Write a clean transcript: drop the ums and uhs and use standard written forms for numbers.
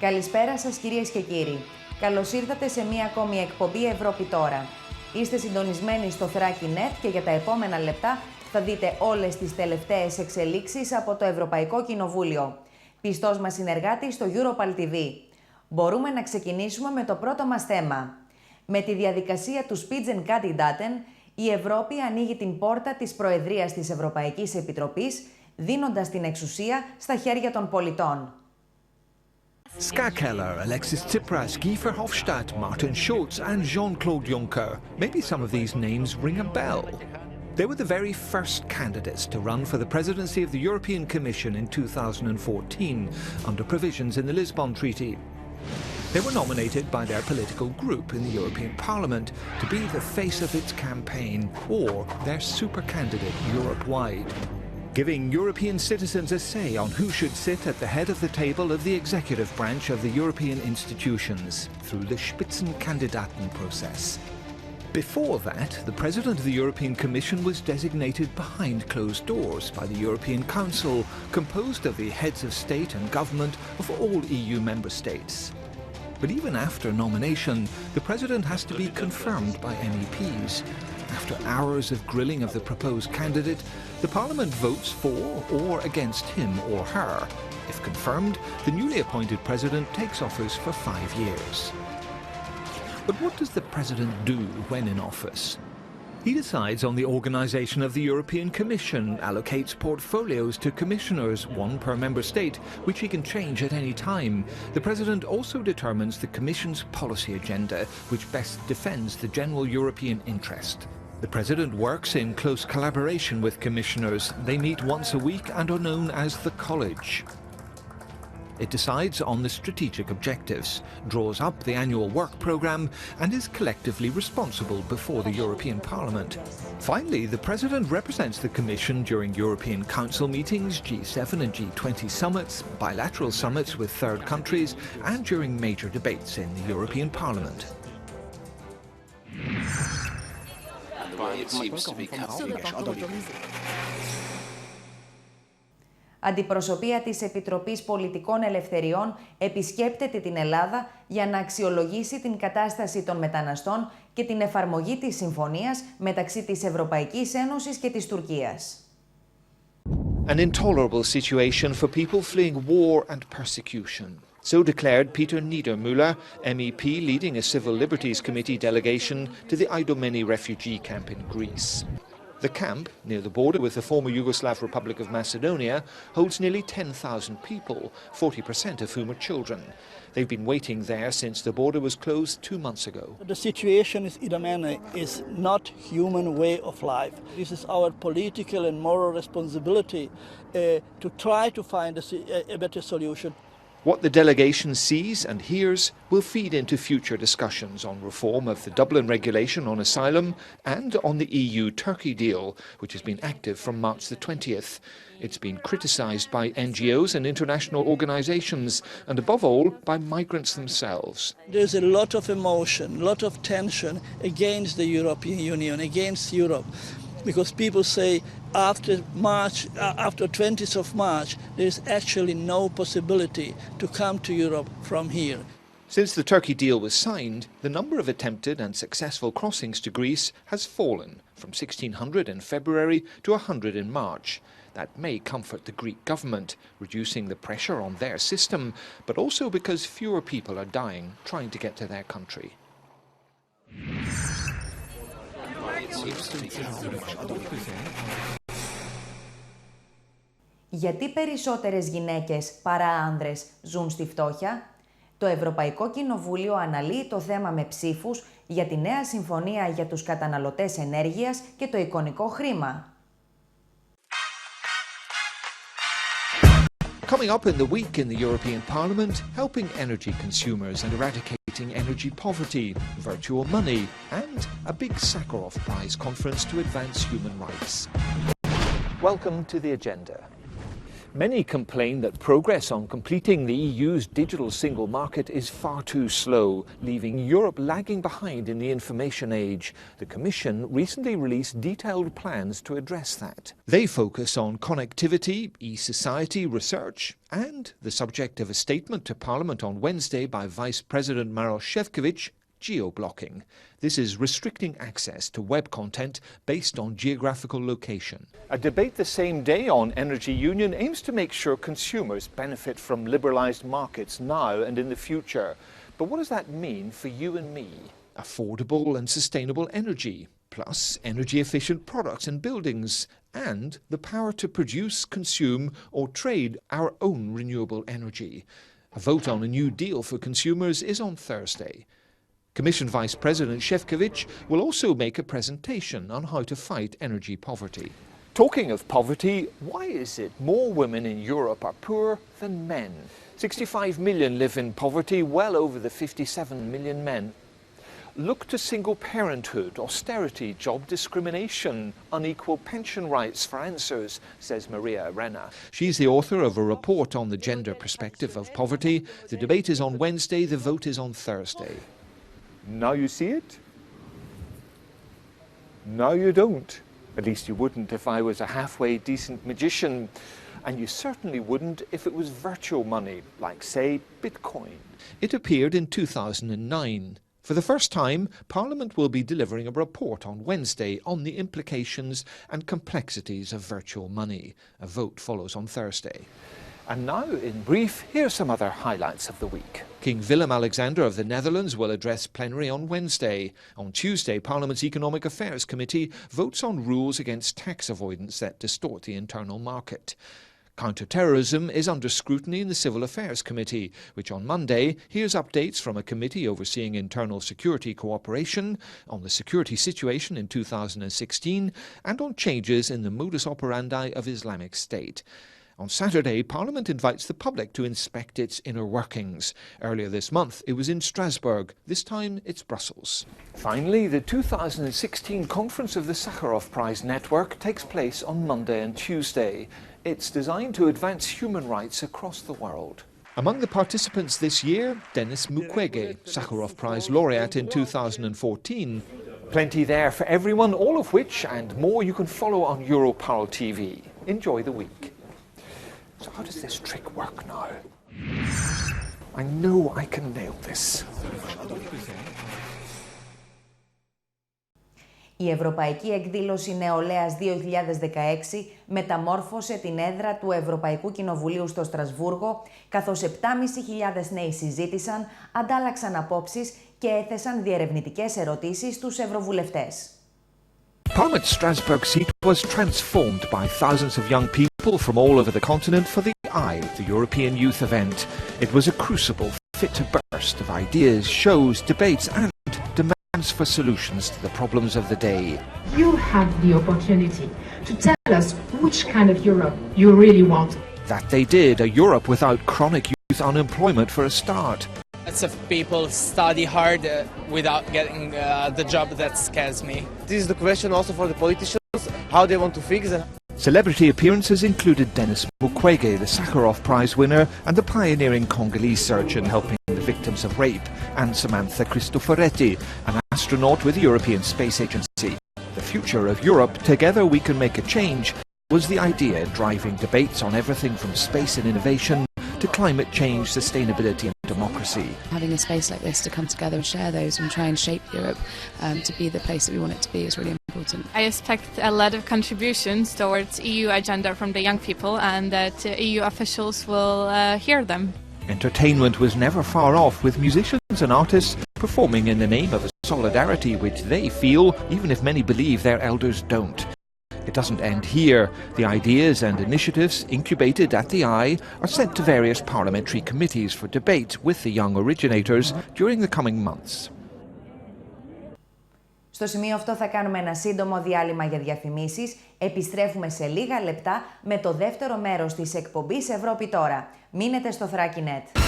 Καλησπέρα σας κυρίες και κύριοι. Καλώς ήρθατε σε μία ακόμη εκπομπή Ευρώπη τώρα. Είστε συντονισμένοι στο Thrakii.net και για τα επόμενα λεπτά θα δείτε όλες τις τελευταίες εξελίξεις από το Ευρωπαϊκό Κοινοβούλιο. Πιστός μας συνεργάτης στο Europal TV. Μπορούμε να ξεκινήσουμε με το πρώτο μας θέμα. Με τη διαδικασία του Spitzenkandidaten, η Ευρώπη ανοίγει την πόρτα της Προεδρίας της Ευρωπαϊκής Επιτροπής, δίνοντας την εξουσία στα χέρια των πολιτών. Ska Keller, Alexis Tsipras, Guy Verhofstadt, Martin Schulz and Jean-Claude Juncker. Maybe some of these names ring a bell. They were the very first candidates to run for the presidency of the European Commission in 2014, under provisions in the Lisbon Treaty. They were nominated by their political group in the European Parliament to be the face of its campaign or their super candidate Europe-wide, giving European citizens a say on who should sit at the head of the table of the executive branch of the European institutions through the Spitzenkandidaten process. Before that, the President of the European Commission was designated behind closed doors by the European Council, composed of the heads of state and government of all EU member states. But even after nomination, the President has to be confirmed by MEPs. After hours of grilling of the proposed candidate, the Parliament votes for or against him or her. If confirmed, the newly appointed President takes office for 5 years. But what does the President do when in office? He decides on the organisation of the European Commission, allocates portfolios to commissioners, one per member state, which he can change at any time. The President also determines the Commission's policy agenda, which best defends the general European interest. The President works in close collaboration with commissioners. They meet once a week and are known as the College. It decides on the strategic objectives, draws up the annual work programme and is collectively responsible before the European Parliament. Finally, the President represents the Commission during European Council meetings, G7 and G20 summits, bilateral summits with third countries and during major debates in the European Parliament. It seems to be Αντιπροσωπεία της Επιτροπής Πολιτικών Ελευθεριών επισκέπτεται την Ελλάδα για να αξιολογήσει την κατάσταση των μεταναστών και την εφαρμογή της συμφωνίας μεταξύ της Ευρωπαϊκής Ένωσης και της Τουρκίας. An intolerable situation for people fleeing war and persecution. So declared Peter Niedermüller, MEP leading a Civil Liberties Committee delegation to the Idomeni refugee camp in Greece. The camp, near the border with the former Yugoslav Republic of Macedonia, holds nearly 10,000 people, 40% of whom are children. They've been waiting there since the border was closed 2 months ago. The situation in Idomeni is not human way of life. This is our political and moral responsibility to try to find a better solution. What the delegation sees and hears will feed into future discussions on reform of the Dublin regulation on asylum and on the EU-Turkey deal, which has been active from March the 20th. It's been criticised by NGOs and international organisations, and above all, by migrants themselves. There's a lot of emotion, a lot of tension against the European Union, against Europe. Because people say after 20th of March, there's actually no possibility to come to Europe from here. Since the Turkey deal was signed, the number of attempted and successful crossings to Greece has fallen from 1,600 in February to 100 in March. That may comfort the Greek government, reducing the pressure on their system, but also because fewer people are dying trying to get to their country. Γιατί περισσότερες γυναίκες παρά άνδρες ζουν στη φτώχεια? Το Ευρωπαϊκό Κοινοβούλιο αναλύει το θέμα με ψήφους για τη νέα συμφωνία για τους καταναλωτές ενέργειας και το εικονικό χρήμα. Coming up in the week in the European Parliament, helping energy consumers and eradicating energy poverty, virtual money, and a big Sakharov Prize conference to advance human rights. Welcome to the agenda. Many complain that progress on completing the EU's digital single market is far too slow, leaving Europe lagging behind in the information age. The Commission recently released detailed plans to address that. They focus on connectivity, e-society research, and the subject of a statement to Parliament on Wednesday by Vice President Μέρος, geo-blocking. This is restricting access to web content based on geographical location. A debate the same day on energy union aims to make sure consumers benefit from liberalised markets now and in the future. But what does that mean for you and me? Affordable and sustainable energy, plus energy-efficient products and buildings, and the power to produce, consume or trade our own renewable energy. A vote on a new deal for consumers is on Thursday. Commission Vice President Šefčovič will also make a presentation on how to fight energy poverty. Talking of poverty, why is it more women in Europe are poor than men? 65 million live in poverty, well over the 57 million men. Look to single parenthood, austerity, job discrimination, unequal pension rights for answers, says Maria Arena. She's the author of a report on the gender perspective of poverty. The debate is on Wednesday, the vote is on Thursday. Now you see it? Now you don't. At least you wouldn't if I was a halfway decent magician. And you certainly wouldn't if it was virtual money, like, say, Bitcoin. It appeared in 2009. For the first time, Parliament will be delivering a report on Wednesday on the implications and complexities of virtual money. A vote follows on Thursday. And now, in brief, here are some other highlights of the week. King Willem-Alexander of the Netherlands will address plenary on Wednesday. On Tuesday, Parliament's Economic Affairs Committee votes on rules against tax avoidance that distort the internal market. Counter-terrorism is under scrutiny in the Civil Affairs Committee, which on Monday hears updates from a committee overseeing internal security cooperation, on the security situation in 2016, and on changes in the modus operandi of Islamic State. On Saturday, Parliament invites the public to inspect its inner workings. Earlier this month, it was in Strasbourg. This time, it's Brussels. Finally, the 2016 conference of the Sakharov Prize Network takes place on Monday and Tuesday. It's designed to advance human rights across the world. Among the participants this year, Denis Mukwege, Sakharov Prize laureate in 2014. Plenty there for everyone, all of which and more you can follow on Europarl TV. Enjoy the week. So how does this trick work now? I know I can nail this. Η Ευρωπαϊκή Εκδήλωση Νεολαίας 2016 μεταμόρφωσε την έδρα του Ευρωπαϊκού Κοινοβουλίου στο Στρασβούργο, καθώς 7.500 νέοι συζήτησαν, αντάλλαξαν απόψεις και έθεσαν διερευνητικές ερωτήσεις στους ευρωβουλευτές. Parliament's Strasbourg seat was transformed by thousands of young people from all over the continent for the EYE, the European Youth Event. It was a crucible fit to burst of ideas, shows, debates and demands for solutions to the problems of the day. You have the opportunity to tell us which kind of Europe you really want. That they did, a Europe without chronic youth unemployment for a start. Lots of people study hard without getting the job that scares me. This is the question also for the politicians, how they want to fix it. Celebrity appearances included Denis Mukwege, the Sakharov Prize winner, and the pioneering Congolese surgeon helping the victims of rape, and Samantha Cristoforetti, an astronaut with the European Space Agency. The future of Europe, together we can make a change, was the idea driving debates on everything from space and innovation to climate change, sustainability and democracy. Having a space like this to come together and share those and try and shape Europe to be the place that we want it to be is really important. I expect a lot of contributions towards EU agenda from the young people and that EU officials will hear them. Entertainment was never far off, with musicians and artists performing in the name of a solidarity which they feel, even if many believe their elders don't. It doesn't end here. The ideas and initiatives incubated at the EYE are sent to various parliamentary committees for debate with the young originators during the coming months. Στο σημείο αυτό θα κάνουμε ένα σύντομο διάλειμμα για διαφημίσεις. Επιστρέφουμε σε λίγα λεπτά με το δεύτερο μέρος της εκπομπής Ευρώπη τώρα. Μείνετε στο Thrakinet.